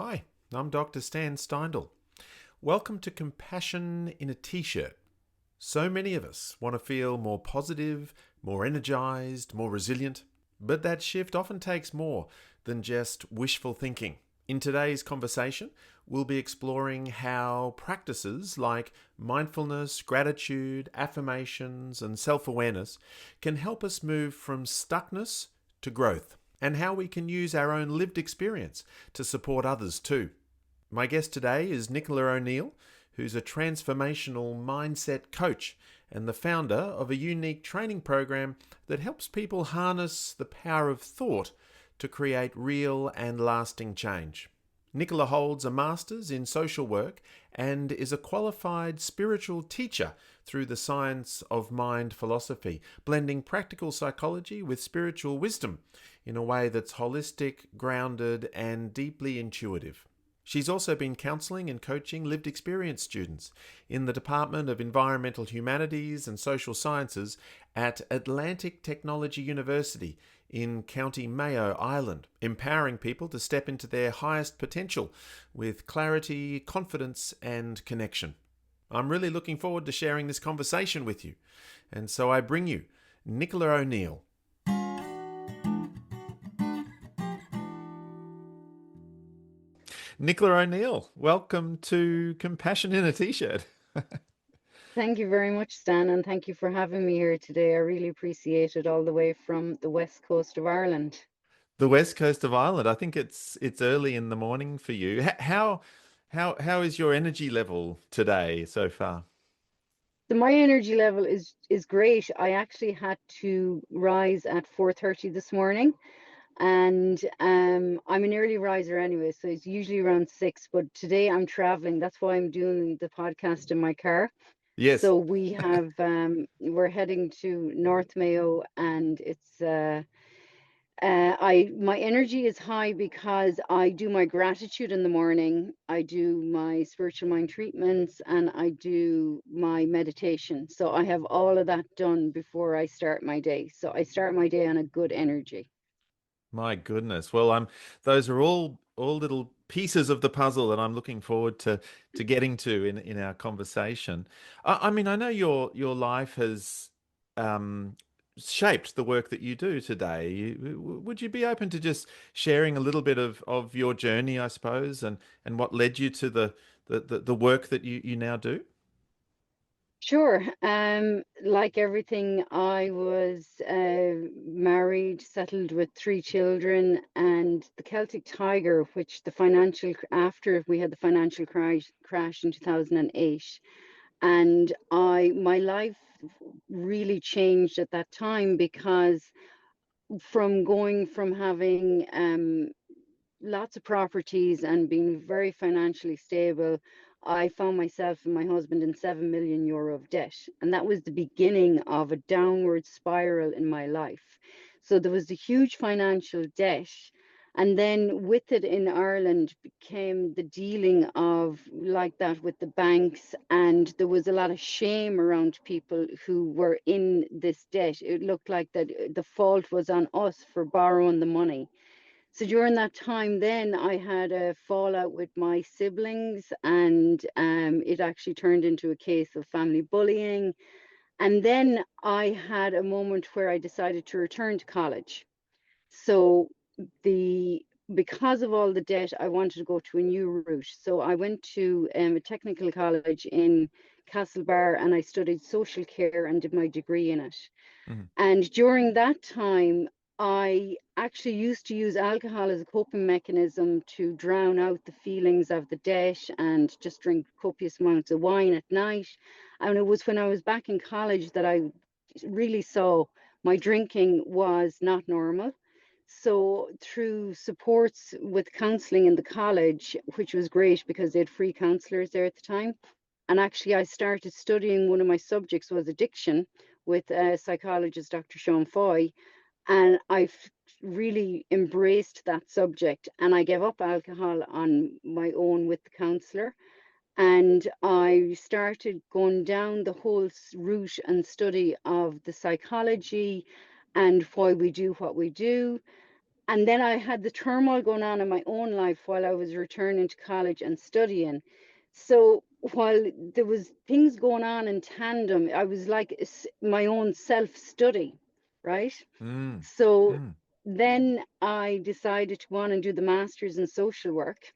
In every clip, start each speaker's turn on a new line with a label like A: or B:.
A: Hi, I'm Dr. Stan Steindl. Welcome to Compassion in a T-shirt. So many of us want to feel more positive, more energized, more resilient, but that shift often takes more than just wishful thinking. In today's conversation, we'll be exploring how practices like mindfulness, gratitude, affirmations, and self-awareness can help us move from stuckness to growth, and how we can use our own lived experience to support others too. My guest today is Nicola O'Neill, who's a transformational mindset coach and the founder of a unique training program that helps people harness the power of thought to create real and lasting change. Nicola holds a master's in social work and is a qualified spiritual teacher through the science of mind philosophy, blending practical psychology with spiritual wisdom in a way that's holistic, grounded, and deeply intuitive. She's also been counselling and coaching lived experience students in the Department of Environmental Humanities and Social Sciences at Atlantic Technology University in County Mayo, Ireland, empowering people to step into their highest potential with clarity, confidence, and connection. I'm really looking forward to sharing this conversation with you, and so I bring you Nicola O'Neill. Nicola O'Neill, welcome to Compassion in a T-shirt.
B: Thank you very much, Stan, and thank you for having me here today. I really appreciate it all the way from the west coast of Ireland.
A: The west coast of Ireland. I think it's early in the morning for you. How is your energy level today so far?
B: So my energy level is great. I actually had to rise at 4:30 this morning, and I'm an early riser anyway, so it's usually around 6. But today I'm traveling. That's why I'm doing the podcast in my car.
A: Yes.
B: So we're heading to North Mayo, and my energy is high because I do my gratitude in the morning, I do my spiritual mind treatments, and I do my meditation. So I have all of that done before I start my day. So I start my day on a good energy.
A: My goodness. Well, I'm those are all little pieces of the puzzle that I'm looking forward to getting to in our conversation. I mean, I know your life has um, shaped the work that you do today. Would you be open to just sharing a little bit of your journey, I suppose, and what led you to the work that you now do?
B: Sure. Like everything, I was married, settled with 3 children, and the Celtic Tiger, which after we had the financial crash in 2008, and my life really changed at that time because from going from having lots of properties and being very financially stable, I found myself and my husband in 7 million euro of debt. And that was the beginning of a downward spiral in my life. So there was a huge financial debt. And then with it in Ireland came the dealing of like that with the banks. And there was a lot of shame around people who were in this debt. It looked like that the fault was on us for borrowing the money. So during that time, then I had a fallout with my siblings, and it actually turned into a case of family bullying. And then I had a moment where I decided to return to college. So the because of all the debt, I wanted to go to a new route. So I went to a technical college in Castlebar, and I studied social care and did my degree in it.
A: Mhm.
B: And during that time, I actually used to use alcohol as a coping mechanism to drown out the feelings of the debt and just drink copious amounts of wine at night. And it was when I was back in college that I really saw my drinking was not normal. So through supports with counselling in the college, which was great because they had free counsellors there at the time, and actually I started studying, one of my subjects was addiction with psychologist Dr. Sean Foy, and I've really embraced that subject, and I gave up alcohol on my own with the counsellor, and I started going down the whole route and study of the psychology and why we do what we do. And then I had the turmoil going on in my own life while I was returning to college and studying. So while there was things going on in tandem, I was like my own self-study, right?
A: Mm.
B: So
A: Mm.
B: then I decided to go on and do the master's in social work.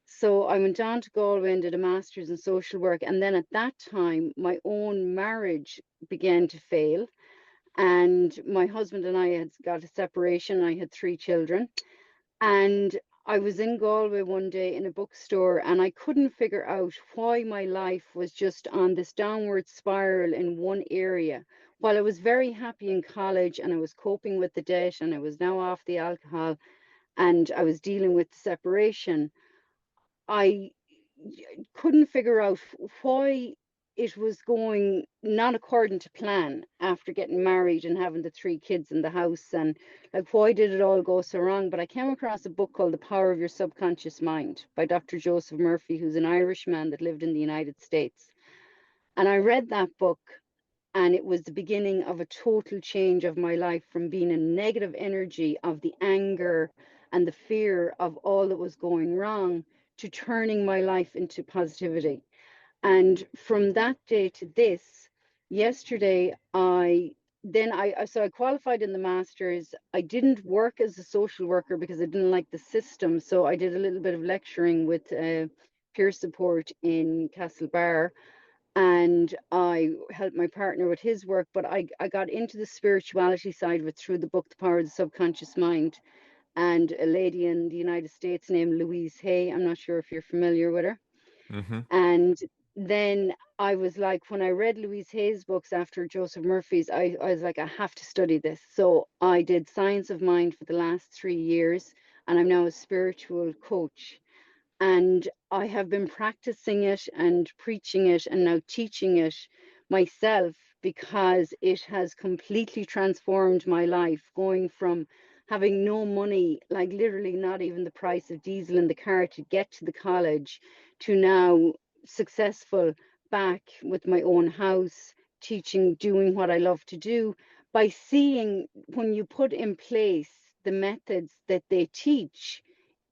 B: So I went on to Galway and did a master's in social work. And then at that time, my own marriage began to fail. And my husband and I had got a separation. I had 3 children. And I was in Galway one day in a bookstore, and I couldn't figure out why my life was just on this downward spiral in one area. While I was very happy in college and I was coping with the debt and I was now off the alcohol and I was dealing with the separation, I couldn't figure out why it was going not according to plan after getting married and having the 3 kids in the house, and like why did it all go so wrong. But I came across a book called The Power of Your Subconscious Mind by Dr. Joseph Murphy, who's an Irishman that lived in the United States. And I read that book, and it was the beginning of a total change of my life, from being a negative energy of the anger and the fear of all that was going wrong to turning my life into positivity. And from that day to this, yesterday, I qualified in the masters. I didn't work as a social worker because I didn't like the system. So I did a little bit of lecturing with peer support in Castlebar, and I helped my partner with his work. But I got into the spirituality side of it through the book, The Power of the Subconscious Mind, and a lady in the United States named Louise Hay. I'm not sure if you're familiar with her.
A: Mm-hmm.
B: And then I was like, when I read Louise Hay's books after Joseph Murphy's, I was like, I have to study this. So I did Science of Mind for the last 3 years, and I'm now a spiritual coach. And I have been practicing it and preaching it and now teaching it myself, because it has completely transformed my life, going from having no money, like literally not even the price of diesel in the car to get to the college, to now successful, back with my own house, teaching, doing what I love to do, by seeing when you put in place the methods that they teach,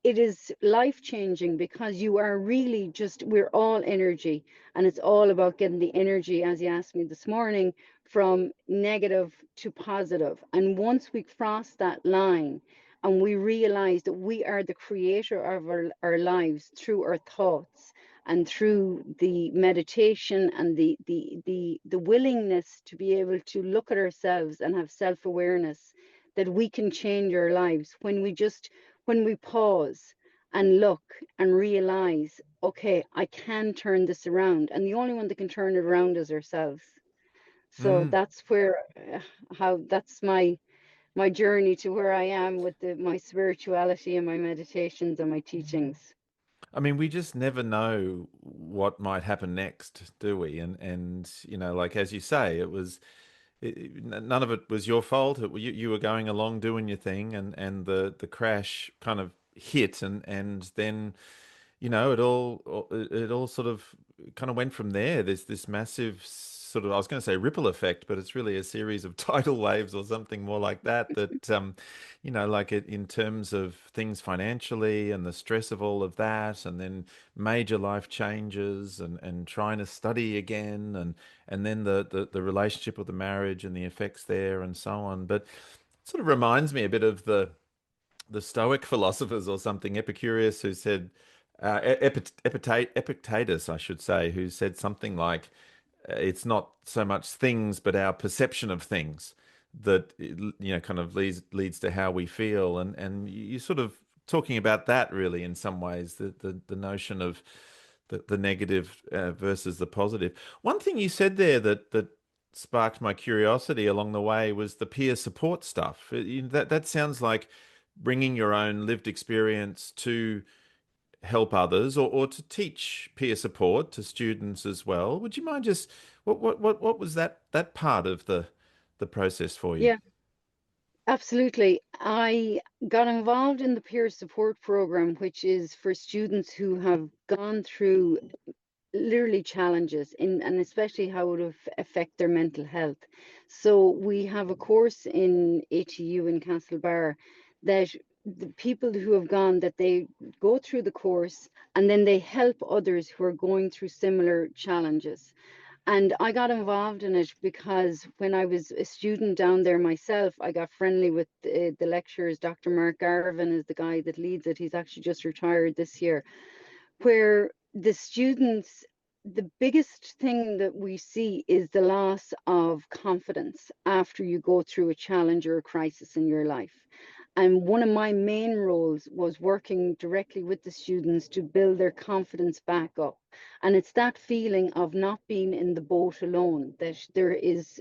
B: it is life changing, because you are really just, we're all energy, and it's all about getting the energy, as you asked me this morning, from negative to positive. And once we cross that line and we realize that we are the creator of our lives through our thoughts and through the meditation and the willingness to be able to look at ourselves and have self-awareness, that we can change our lives when we pause and look and realize, okay, I can turn this around. And the only one that can turn it around is ourselves. So
A: Mm.
B: that's where, how that's my journey to where I am with my spirituality and my meditations and my teachings.
A: I mean, we just never know what might happen next, do we? And like as you say, none of it was your fault. You were going along doing your thing, and the crash kind of hit, and then it all sort of kind of went from there. There's this massive sort of, I was going to say ripple effect, but it's really a series of tidal waves or something more like that. Like it in terms of things financially and the stress of all of that, and then major life changes and trying to study again, and then the relationship with the marriage and the effects there and so on. But it sort of reminds me a bit of the Stoic philosophers or something, Epicurus, who said, Epictetus, I should say, who said something like, it's not so much things, but our perception of things that kind of leads to how we feel, and you sort of talking about that really in some ways, the notion of the negative versus the positive. One thing you said there that sparked my curiosity along the way was the peer support stuff. That sounds like bringing your own lived experience to help others, or to teach peer support to students as well. Would you mind just what was that part of the process for you?
B: Yeah, absolutely. I got involved in the peer support program, which is for students who have gone through literally challenges and especially how it would affect their mental health. So we have a course in ATU in Castlebar that the people who have gone, that they go through the course and then they help others who are going through similar challenges. And I got involved in it because when I was a student down there myself, I got friendly with the lecturers. Dr. Mark Garvin is the guy that leads it. He's actually just retired this year, where the students, the biggest thing that we see is the loss of confidence after you go through a challenge or a crisis in your life. And one of my main roles was working directly with the students to build their confidence back up. And it's that feeling of not being in the boat alone, that there is,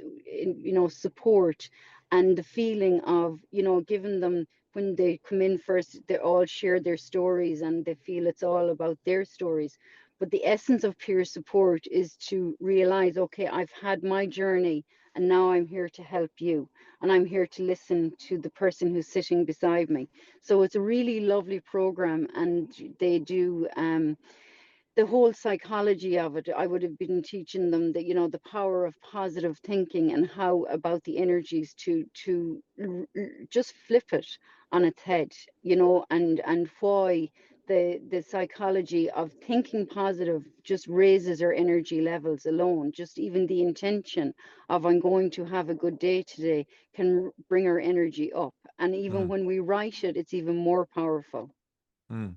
B: support, and the feeling of, giving them, when they come in first, they all share their stories and they feel it's all about their stories. But the essence of peer support is to realize, okay, I've had my journey and now I'm here to help you. And I'm here to listen to the person who's sitting beside me. So it's a really lovely program, and they do the whole psychology of it. I would have been teaching them that, the power of positive thinking and how about the energies to just flip it on its head, and why the psychology of thinking positive just raises our energy levels alone. Just even the intention of I'm going to have a good day today can bring our energy up. And even when we write it, it's even more powerful.
A: Mm.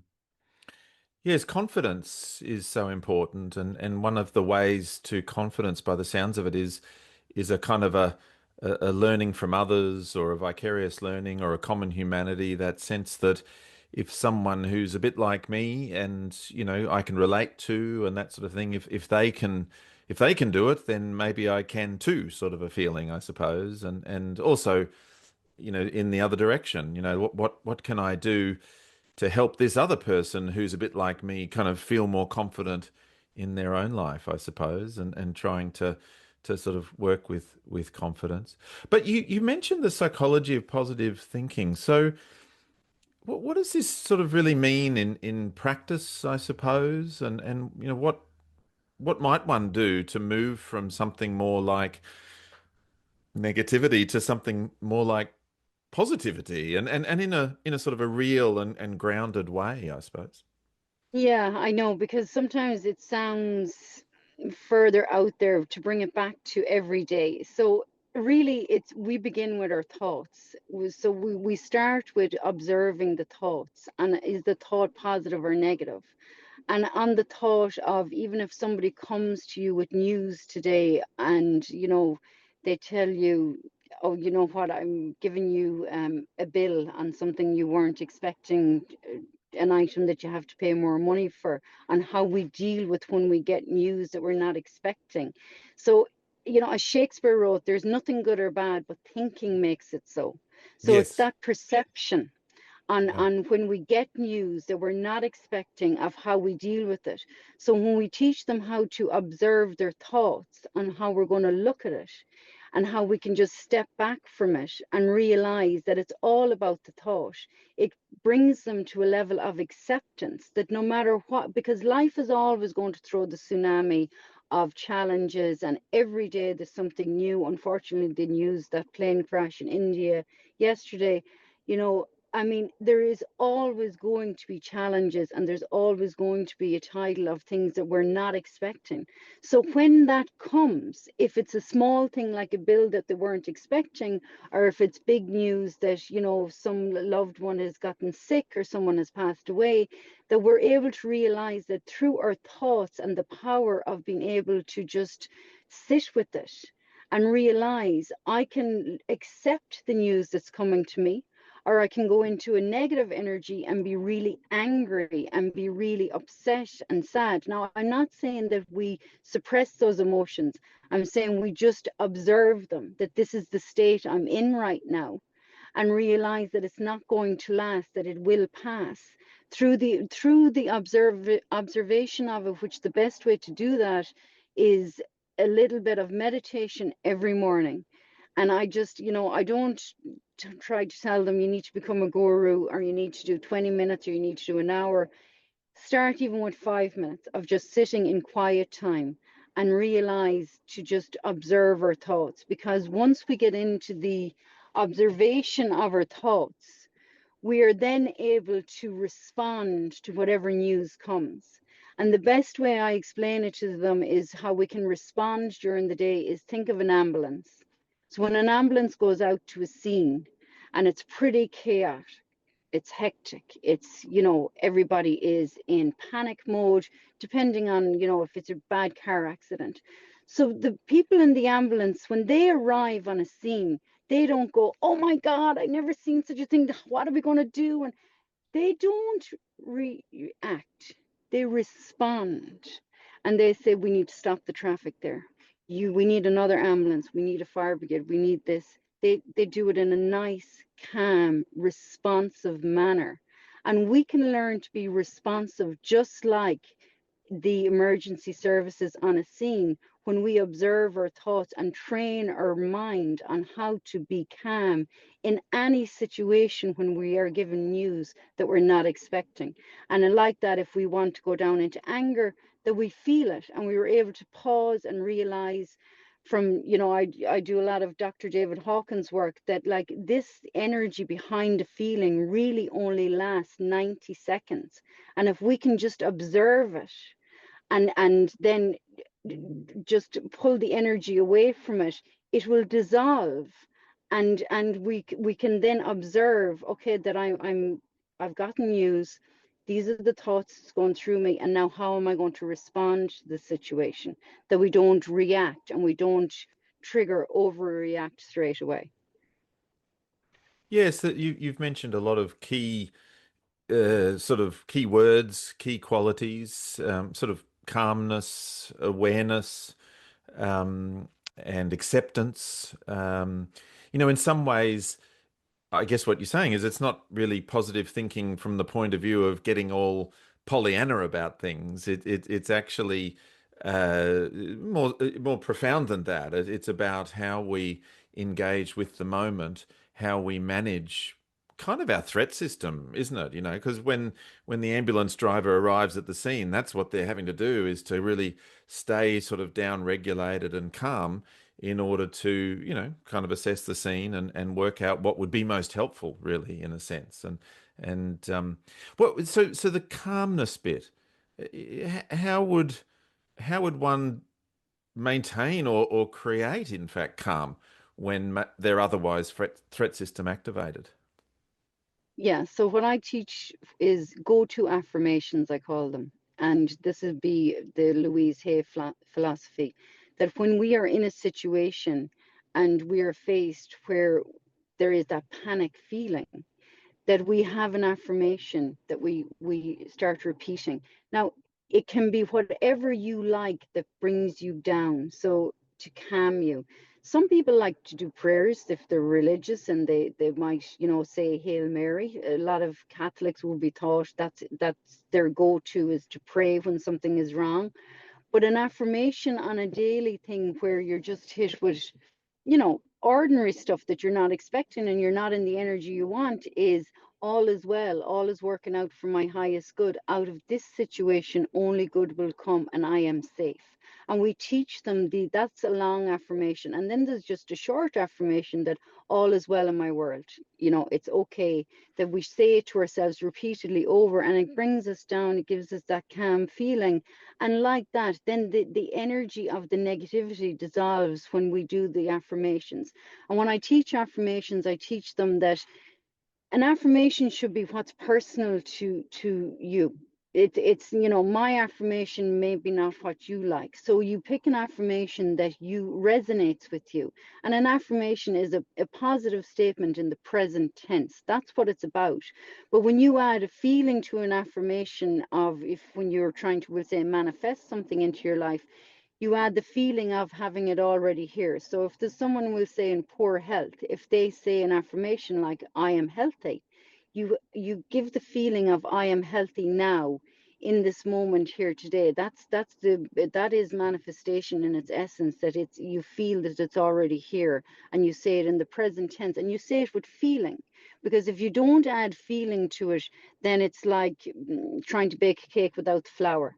A: Yes, confidence is so important, and one of the ways to confidence, by the sounds of it, is a kind of a learning from others, or a vicarious learning, or a common humanity. That sense that if someone who's a bit like me, and I can relate to, and that sort of thing, if they can do it, then maybe I can too. Sort of a feeling, I suppose, and also in the other direction. What can I do to help this other person who's a bit like me kind of feel more confident in their own life, I suppose, and trying to sort of work with confidence. But you mentioned the psychology of positive thinking. So what does this sort of really mean in practice, I suppose? And what might one do to move from something more like negativity to something more like positivity, and in a sort of a real and grounded way, I suppose?
B: Yeah, I know, because sometimes it sounds further out there to bring it back to every day. So really, we begin with our thoughts. So we start with observing the thoughts, and is the thought positive or negative? And on the thought of, even if somebody comes to you with news today and, they tell you, oh, you know what, I'm giving you a bill on something you weren't expecting, an item that you have to pay more money for, and how we deal with when we get news that we're not expecting. So, as Shakespeare wrote, there's nothing good or bad, but thinking makes it so. So it's
A: Yes.
B: that perception on
A: Yeah.
B: when we get news that we're not expecting, of how we deal with it. So when we teach them how to observe their thoughts and how we're going to look at it, and how we can just step back from it and realize that it's all about the thought, it brings them to a level of acceptance that no matter what, because life is always going to throw the tsunami of challenges, and every day there's something new. Unfortunately, the news, that plane crash in India yesterday, you know, I mean, there is always going to be challenges, and there's always going to be a tidal of things that we're not expecting. So when that comes, if it's a small thing like a bill that they weren't expecting, or if it's big news that, some loved one has gotten sick or someone has passed away, that we're able to realize that through our thoughts and the power of being able to just sit with it and realize I can accept the news that's coming to me, or I can go into a negative energy and be really angry and be really upset and sad. Now, I'm not saying that we suppress those emotions. I'm saying we just observe them, that this is the state I'm in right now, and realize that it's not going to last, that it will pass. Through the observation of it, which the best way to do that is a little bit of meditation every morning. And I just, I don't try to tell them you need to become a guru, or you need to do 20 minutes, or you need to do an hour. Start even with 5 minutes of just sitting in quiet time and realize to just observe our thoughts. Because once we get into the observation of our thoughts, we are then able to respond to whatever news comes. And the best way I explain it to them is how we can respond during the day is think of an ambulance. So when an ambulance goes out to a scene and it's pretty chaotic, it's hectic, it's, everybody is in panic mode, depending on, if it's a bad car accident. So the people in the ambulance, when they arrive on a scene, they don't go, oh my God, I never seen such a thing. What are we going to do? And they don't react, they respond. And they say, we need to stop the traffic there. We need another ambulance. We need a fire brigade. We need this. They do it in a nice, calm, responsive manner. And we can learn to be responsive just like the emergency services on a scene when we observe our thoughts and train our mind on how to be calm in any situation when we are given news that we're not expecting. And like that, if we want to go down into anger, that we feel it and we were able to pause and realize from, I do a lot of Dr. David Hawkins work, that like this energy behind a feeling really only lasts 90 seconds. And if we can just observe it and then just pull the energy away from it, it will dissolve. And we can then observe, okay, that I've gotten news, these are the thoughts that's going through me, and now how am I going to respond to the situation? That we don't react and we don't trigger overreact straight away.
A: Yes, that you've mentioned a lot of key sort of key words, key qualities, sort of calmness, awareness, and acceptance. In some ways, I guess what you're saying is it's not really positive thinking from the point of view of getting all Pollyanna about things. It's actually more profound than that. It's about how we engage with the moment, how we manage kind of our threat system, isn't it? Because when the ambulance driver arrives at the scene, that's what they're having to do, is to really stay sort of down regulated and calm in order to, kind of assess the scene and work out what would be most helpful, really, in a sense. So the calmness bit, how would one maintain or create, in fact, calm when they're otherwise threat system activated?
B: Yeah, so what I teach is go-to affirmations, I call them. And this would be the Louise Hay philosophy, that when we are in a situation and we are faced where there is that panic feeling, that we have an affirmation that we start repeating. Now, it can be whatever you like that brings you down, so to calm you. Some people like to do prayers if they're religious, and they might, say Hail Mary. A lot of Catholics will be taught that's their go-to, is to pray when something is wrong. But an affirmation on a daily thing where you're just hit with, ordinary stuff that you're not expecting and you're not in the energy you want, is all is well, all is working out for my highest good. Out of this situation, only good will come and I am safe. And we teach them that's a long affirmation. And then there's just a short affirmation that all is well in my world. It's okay, that we say it to ourselves repeatedly over, and it brings us down. It gives us that calm feeling. And like that, then the energy of the negativity dissolves when we do the affirmations. And when I teach affirmations, I teach them that an affirmation should be what's personal to you. It's my affirmation may be not what you like, so you pick an affirmation that you resonates with you. And an affirmation is a positive statement in the present tense. That's what it's about. But when you add a feeling to an affirmation, of if when you're trying to, we'll say, manifest something into your life, you add the feeling of having it already here. So if there's someone, will say, in poor health, if they say an affirmation like I am healthy, you give the feeling of I am healthy now, in this moment here today. That is manifestation in its essence, that it's, you feel that it's already here, and you say it in the present tense, and you say it with feeling. Because if you don't add feeling to it, then it's like trying to bake a cake without the flour.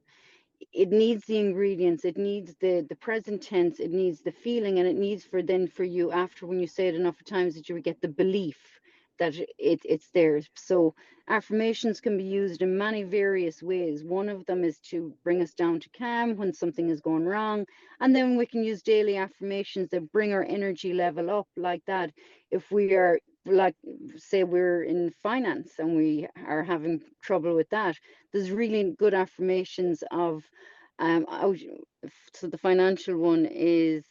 B: It needs the ingredients, it needs the present tense, it needs the feeling, and it needs for you, after when you say it enough times, that you get the belief that it's there. So affirmations can be used in many various ways. One of them is to bring us down to calm when something is going wrong. And then we can use daily affirmations that bring our energy level up, like that. If we are, like, say we're in finance and we are having trouble with that, there's really good affirmations of, so the financial one is,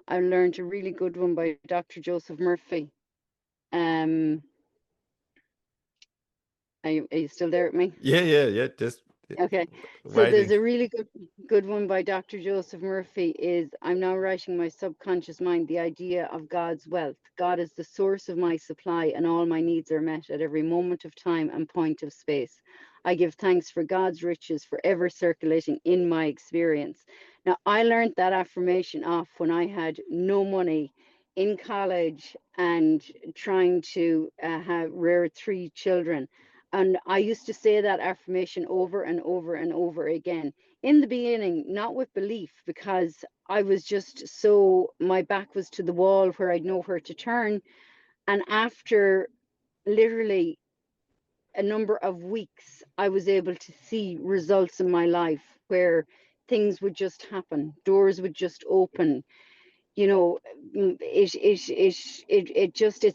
B: I learned a really good one by Dr. Joseph Murphy. Are you still there with me?
A: Yeah. Just
B: Okay, so there's
A: waiting.
B: a really good one by Dr. Joseph Murphy is, I'm now writing my subconscious mind the idea of God's wealth. God is the source of my supply and all my needs are met at every moment of time and point of space. I give thanks for God's riches forever circulating in my experience. Now, I learned that affirmation off when I had no money in college and trying to rear 3 children. And I used to say that affirmation over and over and over again. In the beginning, not with belief, because I was just so, my back was to the wall where I'd know where to turn. And after literally a number of weeks, I was able to see results in my life where things would just happen, doors would just open. You know, it's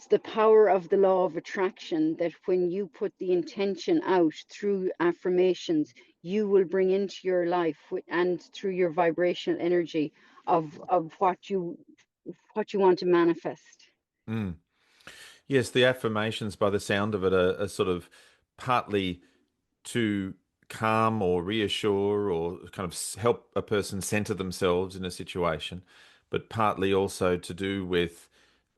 B: the power of the law of attraction, that when you put the intention out through affirmations, you will bring into your life, and through your vibrational energy of what you want to manifest.
A: Mm. Yes, the affirmations, by the sound of it, are sort of partly to calm or reassure or kind of help a person center themselves in a situation, but partly also to do with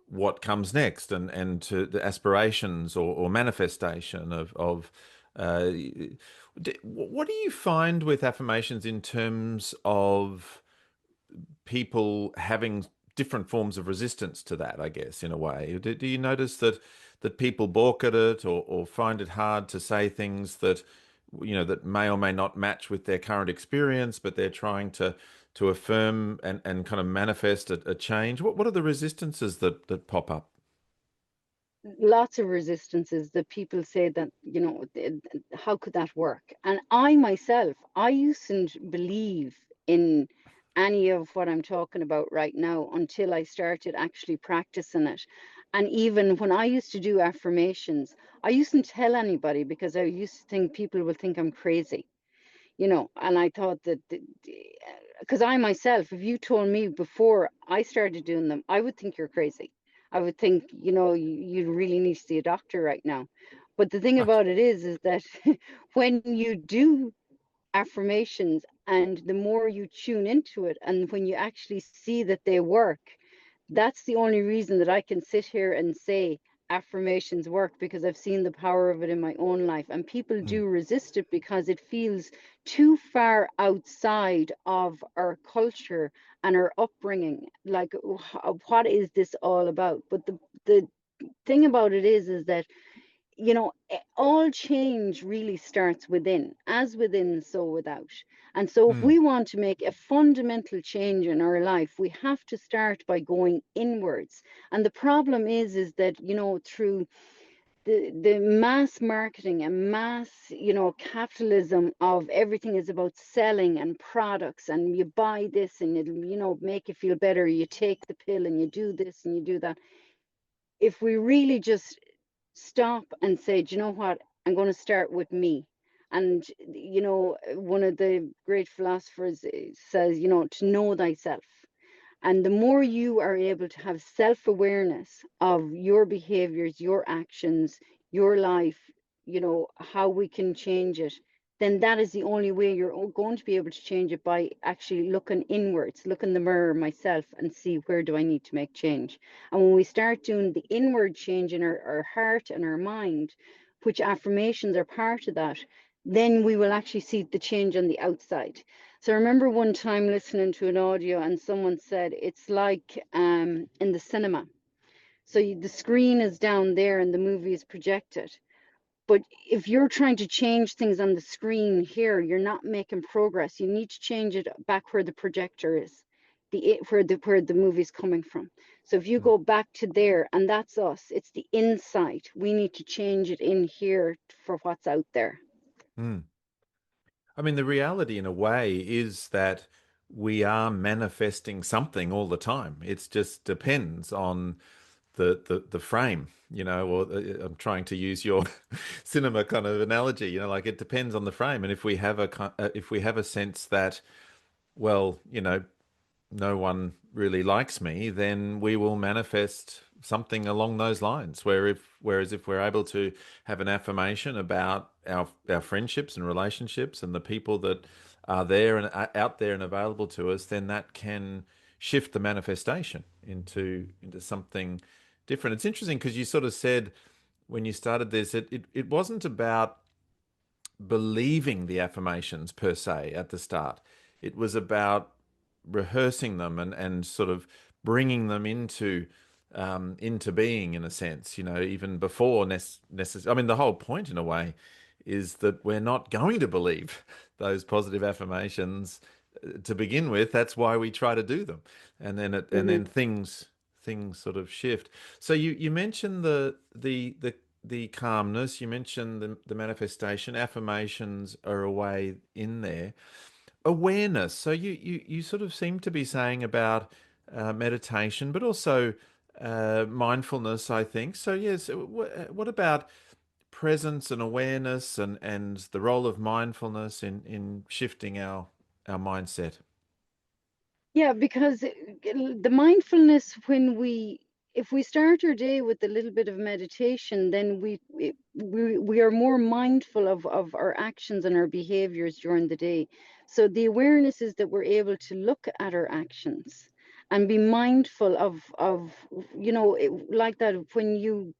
A: what comes next, and to the aspirations or manifestation of what do you find with affirmations in terms of people having different forms of resistance to that, I guess, in a way? Do you notice that people balk at it, or find it hard to say things that, that may or may not match with their current experience, but they're trying to affirm and kind of manifest a change? What are the resistances that pop up?
B: Lots of resistances, that people say that, how could that work? And I myself, I used to believe in any of what I'm talking about right now until I started actually practicing it. And even when I used to do affirmations, I used to tell anybody, because I used to think people would think I'm crazy, and I thought that, because I myself, if you told me before I started doing them, I would think you're crazy. I would think, you really need to see a doctor right now. But the thing
A: Okay.
B: about it is that when you do affirmations, and the more you tune into it, and when you actually see that they work, that's the only reason that I can sit here and say affirmations work, because I've seen the power of it in my own life. And people
A: Mm,
B: do resist it because it feels too far outside of our culture and our upbringing. Like, what is this all about? But the thing about it is that, all change really starts within, as within, so without. And so if
A: mm,
B: we want to make a fundamental change in our life, we have to start by going inwards. And the problem is that, through the mass marketing and mass, capitalism of everything is about selling and products, and you buy this and it'll, make you feel better. You take the pill and you do this and you do that. If we really just stop and say, do you know what? I'm going to start with me. And, one of the great philosophers says, to know thyself. And the more you are able to have self-awareness of your behaviors, your actions, your life, how we can change it, then that is the only way you're going to be able to change it, by actually looking inwards, look in the mirror myself and see, where do I need to make change? And when we start doing the inward change in our heart and our mind, which affirmations are part of that, then we will actually see the change on the outside. So I remember one time listening to an audio, and someone said it's like, in the cinema. So the screen is down there and the movie is projected. But if you're trying to change things on the screen here, you're not making progress. You need to change it back where the projector is. where the movie's coming from. So if you
A: Mm.
B: go back to there, and that's us, it's the insight. We need to change it in here for what's out there.
A: Mm. I mean, the reality in a way is that we are manifesting something all the time. It just depends on the frame, or I'm trying to use your cinema kind of analogy, like it depends on the frame. And if we have a sense that, well, no one really likes me, then we will manifest something along those lines. Whereas if we're able to have an affirmation about our friendships and relationships and the people that are there and out there and available to us, then that can shift the manifestation into something different. It's interesting because you sort of said when you started this, it wasn't about believing the affirmations per se at the start. It was about rehearsing them and sort of bringing them into being in a sense. Even before necessary. I mean, the whole point in a way is that we're not going to believe those positive affirmations to begin with. That's why we try to do them, and
B: Hmm.
A: then things sort of shift. So you mentioned the calmness, you mentioned the manifestation, affirmations are a way in there. Awareness. So you sort of seem to be saying about meditation, but also mindfulness, I think. So, yes, what about presence and awareness and the role of mindfulness in shifting our mindset?
B: Yeah, because the mindfulness, if we start our day with a little bit of meditation, then we are more mindful of our actions and our behaviors during the day. So the awareness is that we're able to look at our actions and be mindful of like that when you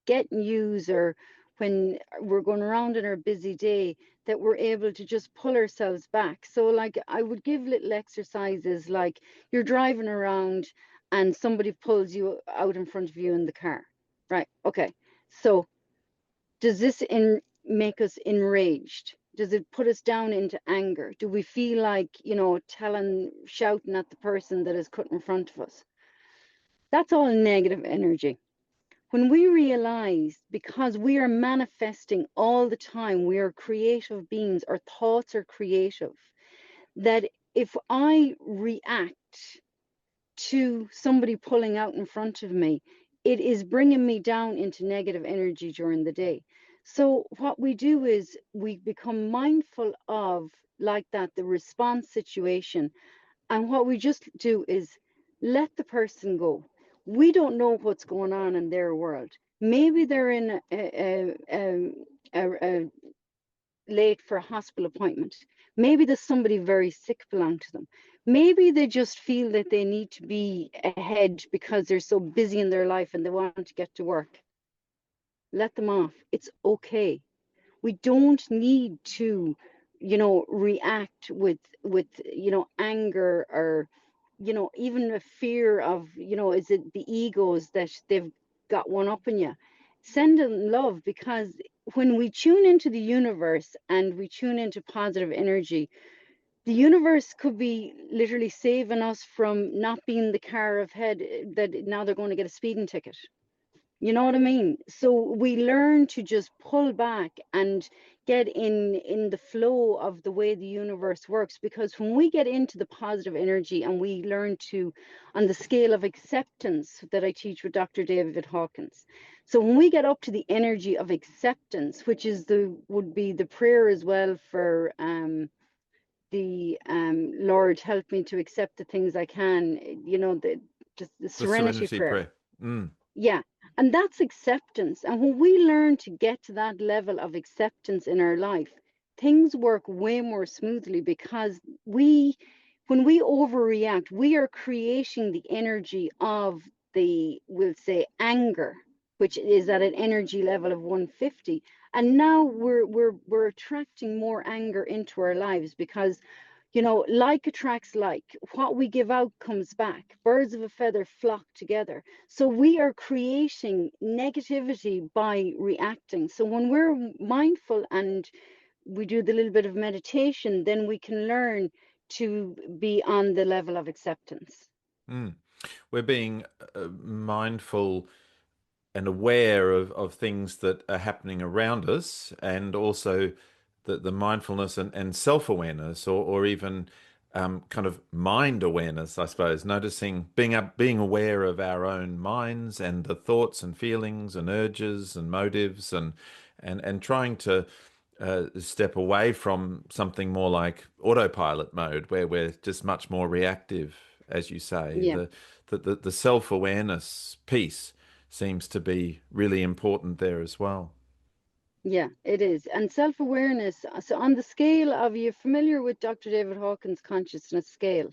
B: get news, or when we're going around in our busy day, that we're able to just pull ourselves back. So like I would give little exercises, like you're driving around and somebody pulls you out in front of you in the car, right? Okay, so does this make us enraged? Does it put us down into anger? Do we feel like, shouting at the person that is cut in front of us? That's all negative energy. When we realize, because we are manifesting all the time, we are creative beings, our thoughts are creative, that if I react to somebody pulling out in front of me, it is bringing me down into negative energy during the day. So what we do is we become mindful of, like that, the response situation, and what we just do is let the person go. We don't know what's going on in their world. Maybe they're in a late for a hospital appointment. Maybe there's somebody very sick belong to them. Maybe they just feel that they need to be ahead because they're so busy in their life and they want to get to work. Let them off. It's okay. We don't need to react with anger, or even a fear of, is it the egos that they've got one up in you? Send them love, because when we tune into the universe and we tune into positive energy, the universe could be literally saving us from not being the car ahead that now they're going to get a speeding ticket. You know what I mean? So we learn to just pull back and get in the flow of the way the universe works, because when we get into the positive energy and we learn to, on the scale of acceptance that I teach with Dr. David Hawkins. So when we get up to the energy of acceptance, which is would be the prayer as well for the Lord, help me to accept the things I can, just the
A: The
B: serenity
A: serenity
B: prayer.
A: prayer. Mm.
B: Yeah, and that's acceptance. And when we learn to get to that level of acceptance in our life, things work way more smoothly, because when we overreact, we are creating the energy of we'll say, anger, which is at an energy level of 150. And now we're attracting more anger into our lives, because like attracts like. What we give out comes back. Birds of a feather flock together. So we are creating negativity by reacting. So when we're mindful and we do the little bit of meditation, then we can learn to be on the level of acceptance.
A: Mm. We're being mindful and aware of things that are happening around us, and also the mindfulness and self-awareness, or even kind of mind awareness, I suppose, noticing, being aware of our own minds and the thoughts and feelings and urges and motives, and trying to step away from something more like autopilot mode, where we're just much more reactive, as you say.
B: Yeah.
A: The self-awareness piece seems to be really important there as well.
B: Yeah, it is. And self-awareness. So on the scale of, you're familiar with Dr. David Hawkins' consciousness scale.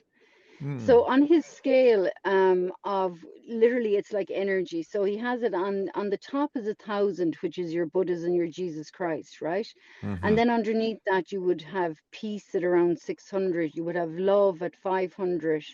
A: Mm,
B: So on his scale of, literally, it's like energy. So he has it on the top is 1,000, which is your Buddhas and your Jesus Christ, right? And
A: hmm
B: then underneath that you would have peace at around 600. You would have love at 500.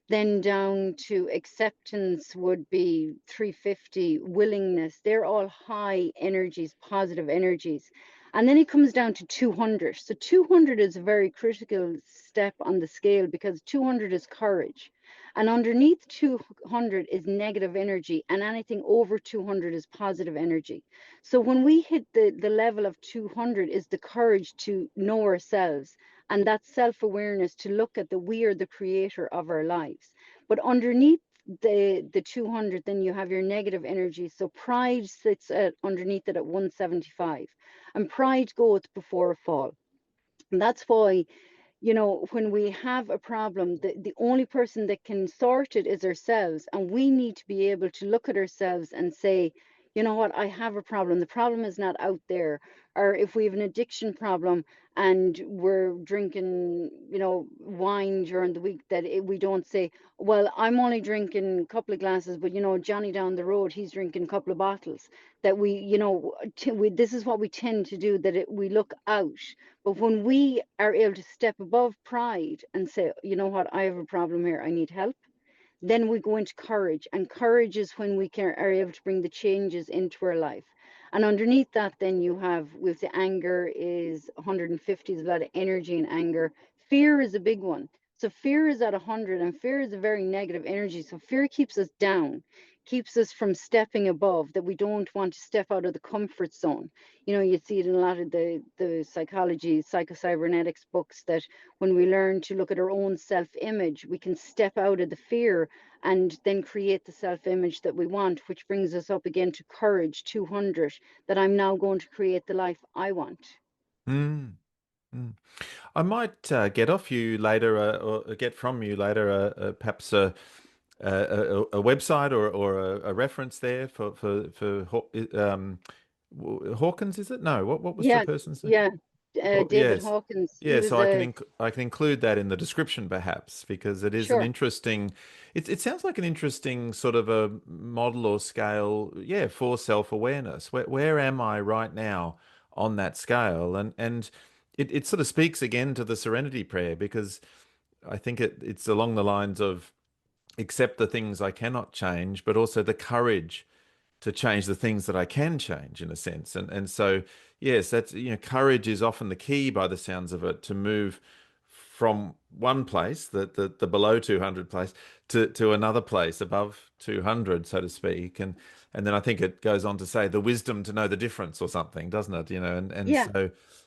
B: Then down to acceptance would be 350, willingness. They're all high energies, positive energies. And then it comes down to 200. So 200 is a very critical step on the scale, because 200 is courage. And underneath 200 is negative energy, and anything over 200 is positive energy. So when we hit the level of 200 is the courage to know ourselves, and that self-awareness to look at that we are the creator of our lives. But underneath the 200, then you have your negative energy. So pride sits underneath it at 175, and pride goeth before a fall. And that's why, when we have a problem, the only person that can sort it is ourselves. And we need to be able to look at ourselves and say, you know what, I have a problem. The problem is not out there. Or if we have an addiction problem and we're drinking, wine during the week, that we don't say, well, I'm only drinking a couple of glasses, but, Johnny down the road, he's drinking a couple of bottles. That this is what we tend to do, that we look out. But when we are able to step above pride and say, you know what, I have a problem here, I need help, then we go into courage. And courage is when we are able to bring the changes into our life. And underneath that, then you have, with the anger is 150, there's a lot of energy in anger. Fear is a big one. So fear is at 100, and fear is a very negative energy. So fear keeps us down, keeps us from stepping above, that we don't want to step out of the comfort zone. You see it in a lot of the psychology, psychocybernetics books, that when we learn to look at our own self-image, we can step out of the fear and then create the self-image that we want, which brings us up again to courage 200, that I'm now going to create the life I want.
A: mm, mm. I might get off you later, or get from you later, perhaps a website, or a reference there for Hawkins, is it? No, what was the
B: Yeah,
A: person's name?
B: yeah.
A: Oh,
B: David
A: yes.
B: Hawkins, he
A: Yeah,
B: was
A: so I can
B: a,
A: I can include that in the description, perhaps, because it is an
B: sure.
A: interesting, it sounds like an interesting sort of a model or scale, yeah, for self-awareness. Where am I right now on that scale? And it sort of speaks again to the serenity prayer, because I think it's along the lines of accept the things I cannot change, but also the courage to change the things that I can change, in a sense. And so, yes, that's, courage is often the key, by the sounds of it, to move from one place, the below 200 place, to another place above 200, so to speak. And then I think it goes on to say the wisdom to know the difference, or something, doesn't it? And
B: Yeah,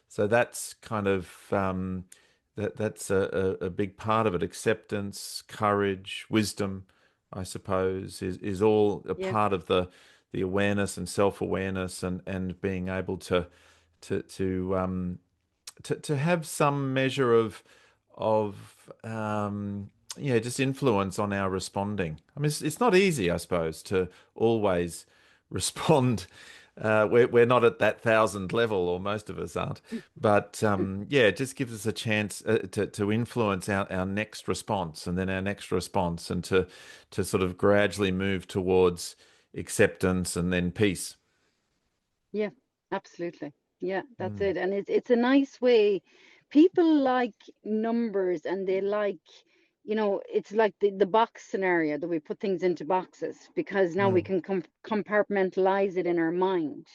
A: so that's kind of that's a big part of it. Acceptance, courage, wisdom, I suppose, is all a
B: yeah,
A: part of the awareness and self-awareness, and being able to to um to have some measure of yeah, just influence on our responding. I mean, it's not easy, I suppose, to always respond. We're not at that 1,000 level, or most of us aren't. But yeah, it just gives us a chance to influence our next response, and then our next response, and to sort of gradually move towards acceptance and then peace.
B: yeah, absolutely. Yeah, that's
A: Mm,
B: it. And it's a nice way. People like numbers, and they like, it's like the box scenario, that we put things into boxes, because now we
A: mm,
B: can compartmentalize it in our mind.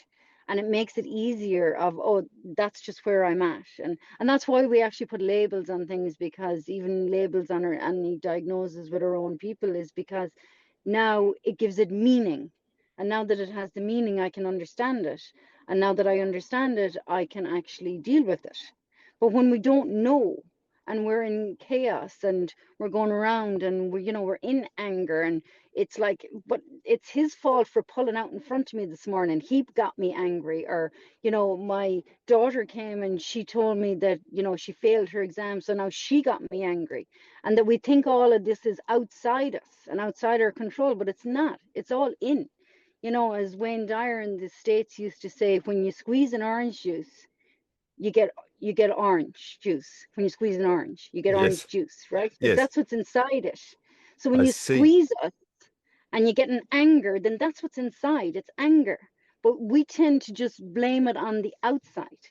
B: and it makes it easier of, oh, that's just where I'm at. And that's why we actually put labels on things, because even labels on our any diagnosis with our own people is because now it gives it meaning. And now that it has the meaning, I can understand it. And now that I understand it, I can actually deal with it. But when we don't know, and we're in chaos, and we're going around, and we're in anger, and it's like, but it's his fault for pulling out in front of me this morning. He got me angry. Or, my daughter came and she told me that, she failed her exam, so now she got me angry. And that we think all of this is outside us and outside our control, but it's not. It's all in. As Wayne Dyer in the States used to say, when you squeeze an orange juice, you get orange juice. When you squeeze an orange, you get orange
A: Yes.
B: juice, right? So
A: Yes.
B: that's what's inside it. So when
A: I
B: you
A: see.
B: squeeze us and you get an anger, then that's what's inside. It's anger. But we tend to just blame it on the outside,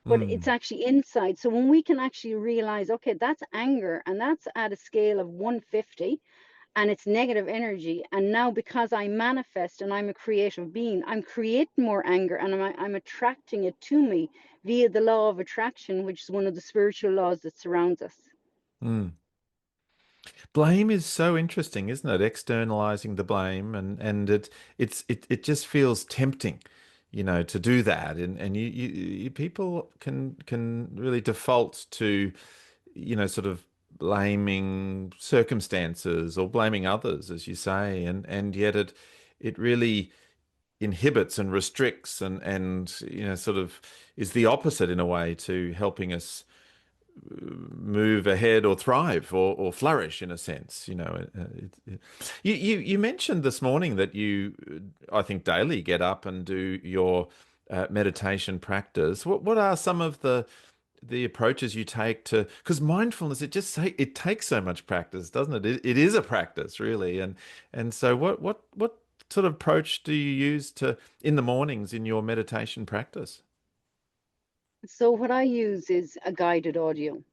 B: but it's
A: Mm.
B: actually inside. So when we can actually realize, okay, that's anger, and that's at a scale of 150, and it's negative energy. And now, because I manifest and I'm a creative being, I'm creating more anger, and I'm attracting it to me via the law of attraction, which is one of the spiritual laws that surrounds us.
A: Mm. Blame is so interesting, isn't it? Externalizing the blame, and it just feels tempting, to do that, and people can really default to, sort of blaming circumstances or blaming others, as you say, and yet it really inhibits and restricts and sort of is the opposite in a way to helping us move ahead or thrive or flourish in a sense. You mentioned this morning that you, I think, daily get up and do your meditation practice. What are some of the approaches you take to, because mindfulness, it takes so much practice, doesn't it? It is a practice, really. And so what sort of approach do you use to in the mornings in your meditation practice?
B: So what I use is a guided audio.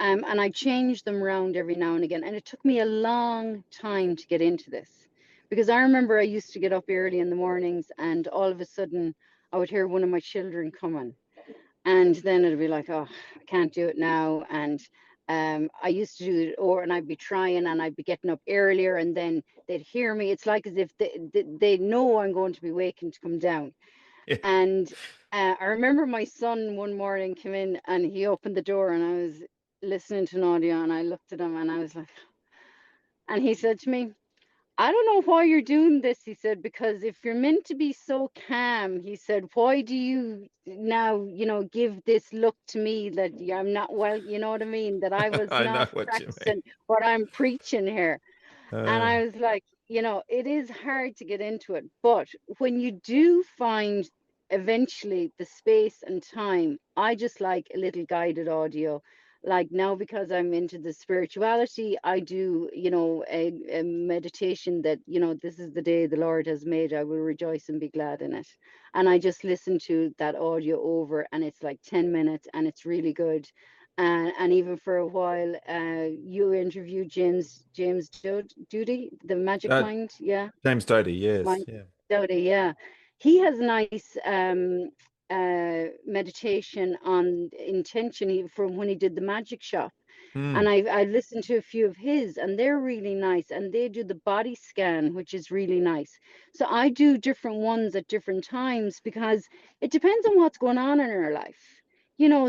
B: And I change them around every now and again. And it took me a long time to get into this, because I remember I used to get up early in the mornings, and all of a sudden I would hear one of my children coming. And then it'd be like, oh, I can't do it now. And I used to do it, and I'd be trying, and I'd be getting up earlier, and then they'd hear me. It's like as if they know I'm going to be waking to come down.
A: Yeah.
B: And I remember my son one morning came in, and he opened the door, and I was listening to an audio, and I looked at him, and I was like, and he said to me, I don't know why you're doing this. He said, because if you're meant to be so calm, he said, why do you now, give this look to me that I'm not well, you know what I mean? That I was
A: I know
B: not
A: what you mean.
B: practicing what I'm preaching here. And
A: Uh,
B: I was like, it is hard to get into it. But when you do find eventually the space and time, I just like a little guided audio. Like now, because I'm into the spirituality, I do, a meditation that, this is the day the Lord has made. I will rejoice and be glad in it. And I just listen to that audio over, and it's like 10 minutes, and it's really good. And even for a while, you interviewed James Duty, the Magic
A: uh,
B: Mind, yeah,
A: James Doty, yes,
B: Mind
A: yeah.
B: Duty, yeah. He has nice meditation on intention from when he did the Magic Shop, and
A: Mm,
B: I listened to a few of his, and they're really nice. And they do the body scan, which is really nice. So I do different ones at different times, because it depends on what's going on in our life.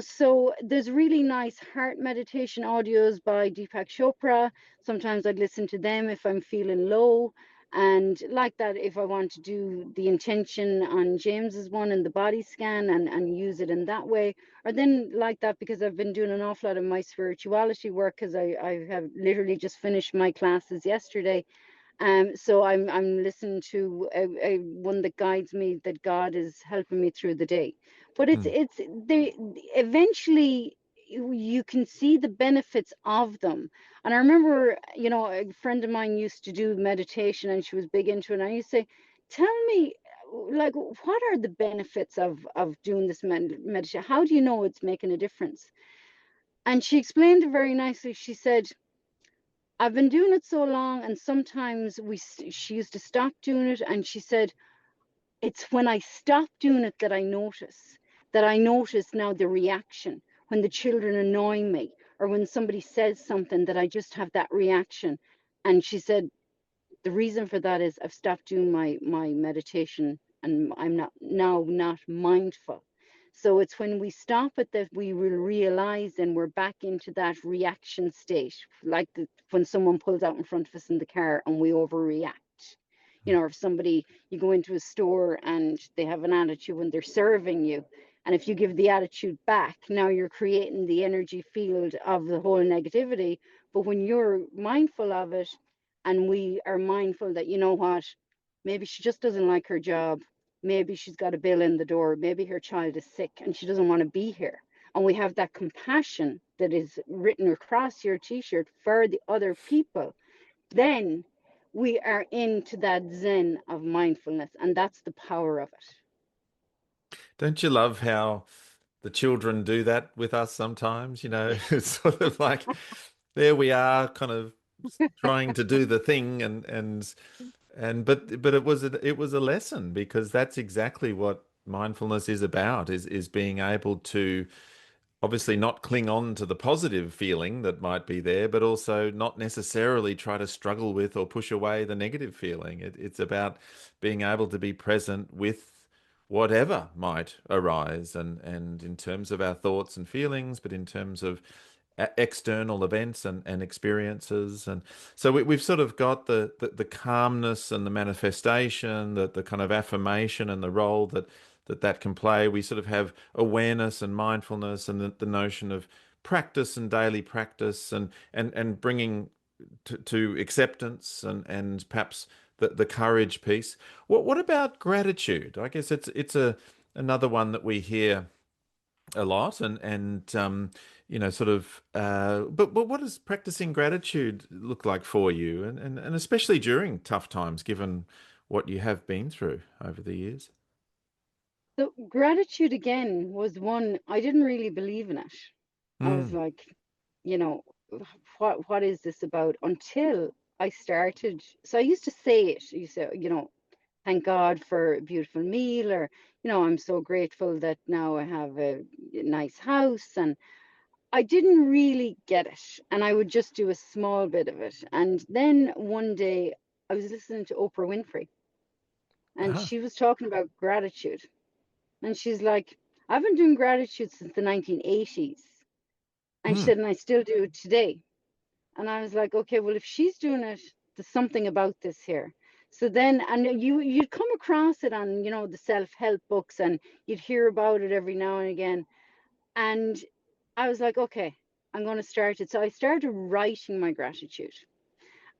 B: So there's really nice heart meditation audios by Deepak Chopra. Sometimes I'd listen to them if I'm feeling low. And like that, if I want to do the intention on James's one and the body scan, and use it in that way. Or then like that, because I've been doing an awful lot of my spirituality work, because I have literally just finished my classes yesterday. So I'm listening to a one that guides me, that God is helping me through the day. But
A: mm,
B: it's they eventually you can see the benefits of them. And I remember, a friend of mine used to do meditation, and she was big into it. And I used to say, tell me, like, what are the benefits of doing this meditation? How do you know it's making a difference? And she explained it very nicely. She said, I've been doing it so long, and sometimes she used to stop doing it, and she said, It's when I stop doing it that I notice now the reaction when the children annoy me, or when somebody says something, that I just have that reaction. And she said, the reason for that is I've stopped doing my meditation, and I'm not mindful. So it's when we stop it that we will realize, and we're back into that reaction state, like when someone pulls out in front of us in the car and we overreact. Or if somebody, you go into a store and they have an attitude when they're serving you, and if you give the attitude back, now you're creating the energy field of the whole negativity. But when you're mindful of it, and we are mindful that, what, maybe she just doesn't like her job, maybe she's got a bill in the door, maybe her child is sick and she doesn't want to be here, and we have that compassion that is written across your t-shirt for the other people, then we are into that zen of mindfulness, and that's the power of it.
A: Don't you love how the children do that with us sometimes? It's sort of like there we are, kind of trying to do the thing, but it was a lesson, because that's exactly what mindfulness is about, is being able to obviously not cling on to the positive feeling that might be there, but also not necessarily try to struggle with or push away the negative feeling. It's about being able to be present with whatever might arise, and in terms of our thoughts and feelings, but in terms of external events and experiences. And so we've sort of got the calmness and the manifestation, the kind of affirmation and the role that can play. We sort of have awareness and mindfulness, and the notion of practice and daily practice, and bringing to acceptance, and perhaps the courage piece. What about gratitude? I guess it's another one that we hear a lot, and sort of but what does practicing gratitude look like for you, and especially during tough times, given what you have been through over the years?
B: So gratitude again was one, I didn't really believe in it. I was
A: Mm.
B: like, you know, what is this about? Until I started. So I used to say it. You say, thank God for a beautiful meal, or, I'm so grateful that now I have a nice house. And I didn't really get it. And I would just do a small bit of it. And then one day I was listening to Oprah Winfrey, and
A: Ah.
B: she was talking about gratitude. And she's like, I've been doing gratitude since the 1980s. And she
A: Mm.
B: said, and I still do it today. And I was like, okay, well, if she's doing it, there's something about this here. So then, and you'd come across it on, the self-help books, and you'd hear about it every now and again. And I was like, okay, I'm going to start it. So I started writing my gratitude.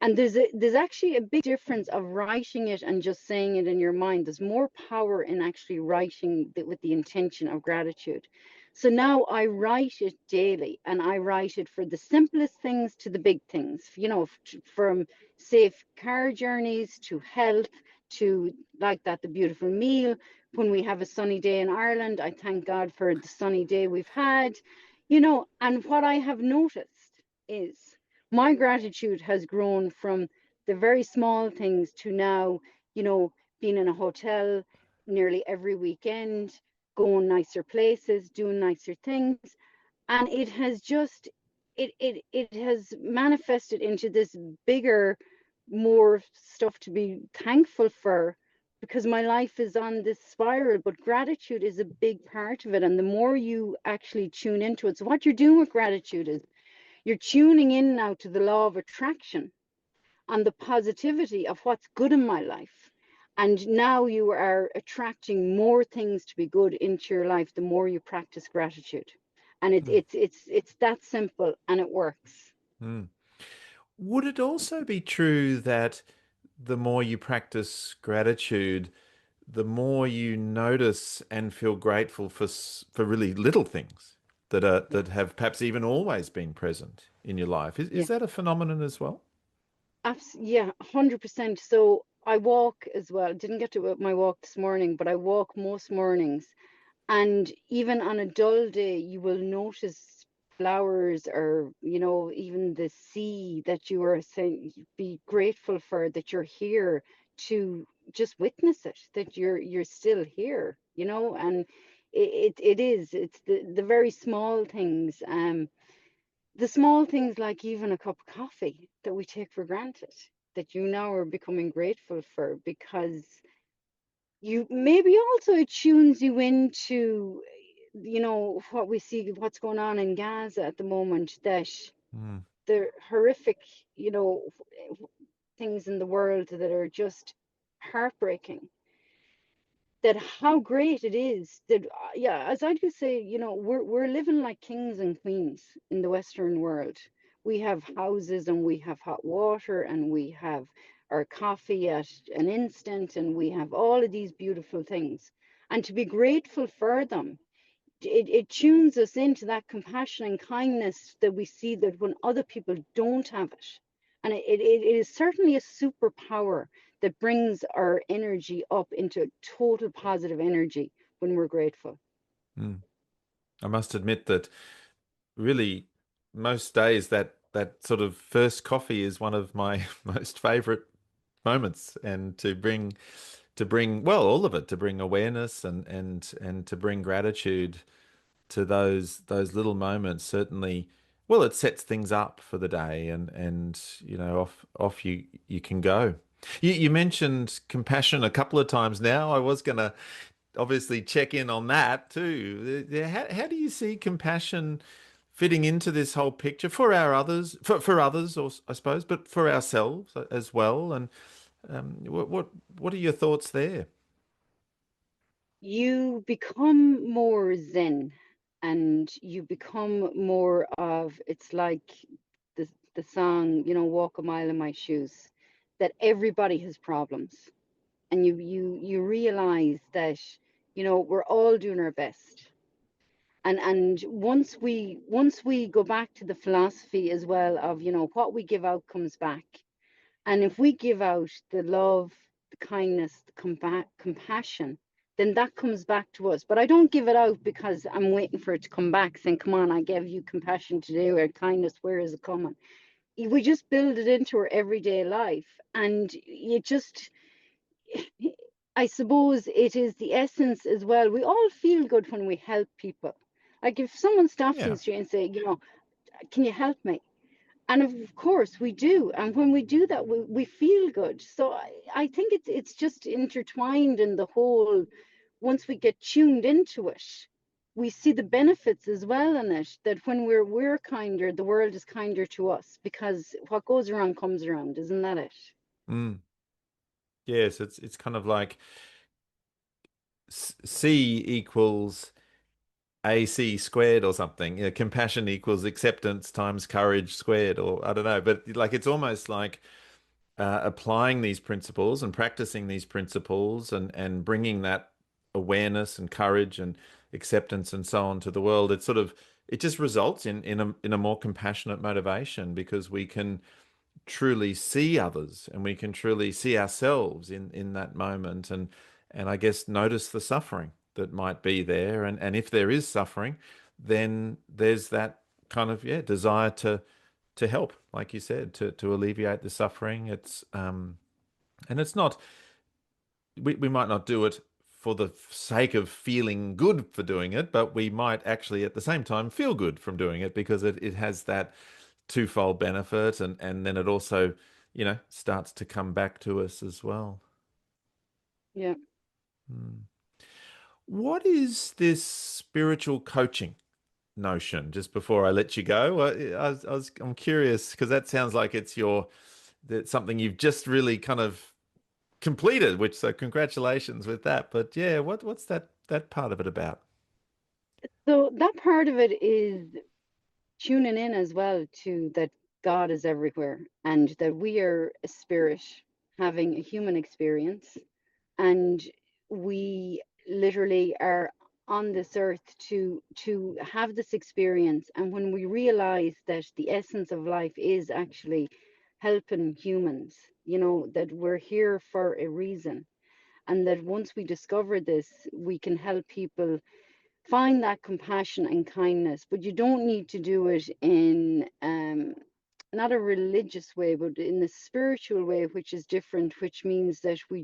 B: And there's actually a big difference of writing it and just saying it in your mind. There's more power in actually writing with the intention of gratitude. So now I write it daily, and I write it for the simplest things to the big things, from safe car journeys to health, to like that, the beautiful meal. When we have a sunny day in Ireland, I thank God for the sunny day we've had, and what I have noticed is my gratitude has grown from the very small things to now, being in a hotel nearly every weekend, going nicer places, doing nicer things. And it has manifested into this bigger, more stuff to be thankful for, because my life is on this spiral. But gratitude is a big part of it. And the more you actually tune into it, so what you're doing with gratitude is you're tuning in now to the law of attraction and the positivity of what's good in my life. And now you are attracting more things to be good into your life the more you practice gratitude. And it's that simple, and it works.
A: Mm. Would it also be true that the more you practice gratitude, the more you notice and feel grateful for really little things
B: Yeah,
A: that have perhaps even always been present in your life? Is
B: yeah,
A: that a phenomenon as well?
B: yeah, 100%. So I walk as well. Didn't get to my walk this morning, but I walk most mornings. And even on a dull day, you will notice flowers, or, even the sea that you are saying, be grateful for that you're here to just witness it, that you're still here, and it is, it's the very small things, the small things like even a cup of coffee that we take for granted, that you now are becoming grateful for, because you maybe also it tunes you into, what we see, what's going on in Gaza at the moment, that
A: Mm.
B: the horrific, things in the world that are just heartbreaking, that how great it is that, yeah, as I do say, we're living like kings and queens in the Western world. We have houses and we have hot water and we have our coffee at an instant and we have all of these beautiful things, and to be grateful for them, it tunes us into that compassion and kindness that we see that when other people don't have it. And it is certainly a superpower that brings our energy up into total positive energy when we're grateful.
A: Mm. I must admit that really most days that sort of first coffee is one of my most favorite moments, and to bring well all of it, to bring awareness and to bring gratitude to those little moments, certainly, well, it sets things up for the day, and off you can go. You mentioned compassion a couple of times now. I was gonna obviously check in on that too. How do you see compassion fitting into this whole picture for our others, for others, or I suppose, but for ourselves as well? And what are your thoughts there?
B: You become more zen, and you become more of, it's like the song, Walk a Mile in My Shoes, that everybody has problems, and you realize that, we're all doing our best. And once we go back to the philosophy as well of, what we give out comes back. And if we give out the love, the kindness, the compassion, then that comes back to us. But I don't give it out because I'm waiting for it to come back, saying, come on, I gave you compassion today or kindness, where is it coming? We just build it into our everyday life. And you just, I suppose it is the essence as well. We all feel good when we help people. Like if someone stops in
A: Yeah.
B: the street and say, can you help me? And of course we do. And when we do that, we feel good. So I think it's just intertwined in the whole. Once we get tuned into it, we see the benefits as well in it, that when we're kinder, the world is kinder to us, because what goes around comes around. Isn't that it?
A: Mm. Yes, it's kind of like C equals AC squared or something. Compassion equals acceptance times courage squared, or I don't know, but like it's almost like applying these principles and practicing these principles and bringing that awareness and courage and acceptance and so on to the world. It just results in a more compassionate motivation, because we can truly see others and we can truly see ourselves in that moment, and I guess notice the suffering that might be there, and if there is suffering, then there's that kind of, yeah, desire to help, like you said, to alleviate the suffering. And it's not, we might not do it for the sake of feeling good for doing it, but we might actually at the same time feel good from doing it, because it has that twofold benefit, and then it also, starts to come back to us as well.
B: Yeah.
A: Hmm. What is this spiritual coaching notion? Just before I let you go, I'm curious, because that sounds like that's something you've just really kind of completed, which, so congratulations with that. But yeah, what's that part of it about?
B: So that part of it is tuning in as well to that God is everywhere, and that we are a spirit having a human experience, and we literally are on this earth to have this experience. And when we realize that the essence of life is actually helping humans, that we're here for a reason, and that once we discover this, we can help people find that compassion and kindness. But you don't need to do it in not a religious way, but in the spiritual way, which is different, which means that we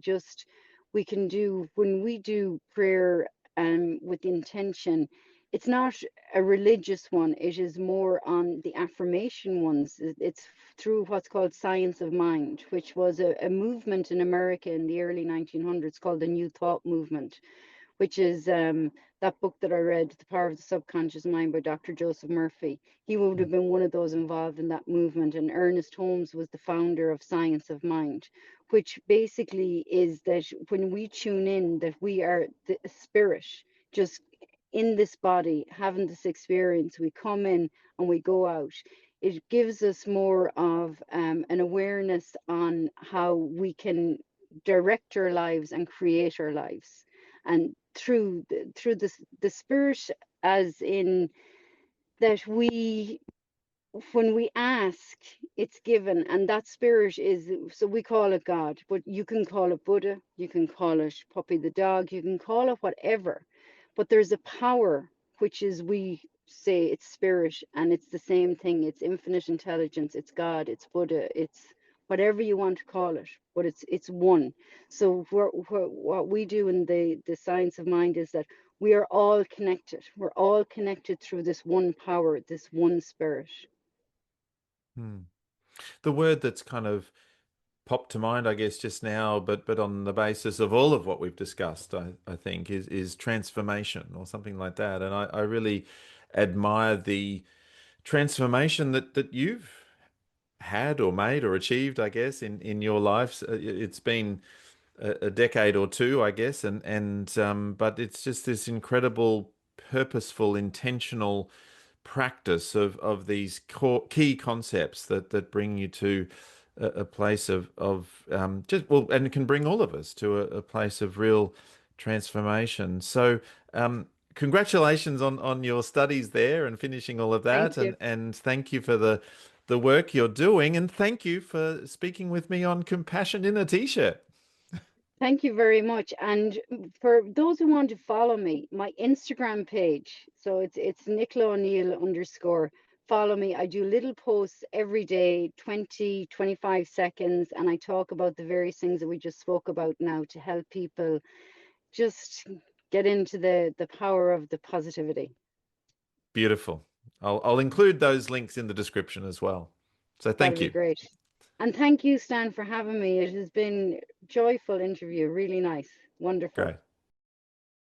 B: can do, when we do prayer with intention, it's not a religious one. It is more on the affirmation ones. It's through what's called science of mind, which was a movement in America in the early 1900s called the New Thought movement, which is that book that I read, The Power of the Subconscious Mind by Dr. Joseph Murphy. He would have been one of those involved in that movement. And Ernest Holmes was the founder of Science of Mind, which basically is that when we tune in, that we are the spirit, just in this body, having this experience, we come in and we go out. It gives us more of an awareness on how we can direct our lives and create our lives, and through the spirit, as in that we, when we ask, it's given. And that spirit is, so we call it God, but you can call it Buddha, you can call it Puppy the dog, you can call it whatever, but there's a power, which is, we say it's spirit, and it's the same thing. It's infinite intelligence, it's God, it's Buddha, it's whatever you want to call it, but it's one. So what we do in the science of mind is that we are all connected. We're all connected through this one power, this one spirit.
A: Hmm. The word that's kind of popped to mind, I guess, just now, but on the basis of all of what we've discussed, I think is transformation or something like that. And I really admire the transformation that you've had or made or achieved, I guess, in your life. It's been a decade or two, I guess, and but it's just this incredible, purposeful, intentional practice of these key concepts that bring you to a place of just, well, and it can bring all of us to a place of real transformation. So congratulations on your studies there and finishing all of
B: Thank
A: that,
B: you.
A: and thank you for the work you're doing, and thank you for speaking with me on Compassion in a T-shirt.
B: Thank you very much. And for those who want to follow me, my Instagram page, so it's Nicola O'Neill underscore. Follow me. I do little posts every day, 20, 25 seconds, and I talk about the various things that we just spoke about now to help people just get into the power of the positivity.
A: Beautiful. I'll include those links in the description as well. So
B: That'll
A: thank
B: be
A: you.
B: great. And thank you, Stan, for having me. It has been a joyful interview, really nice. Wonderful.
A: Great.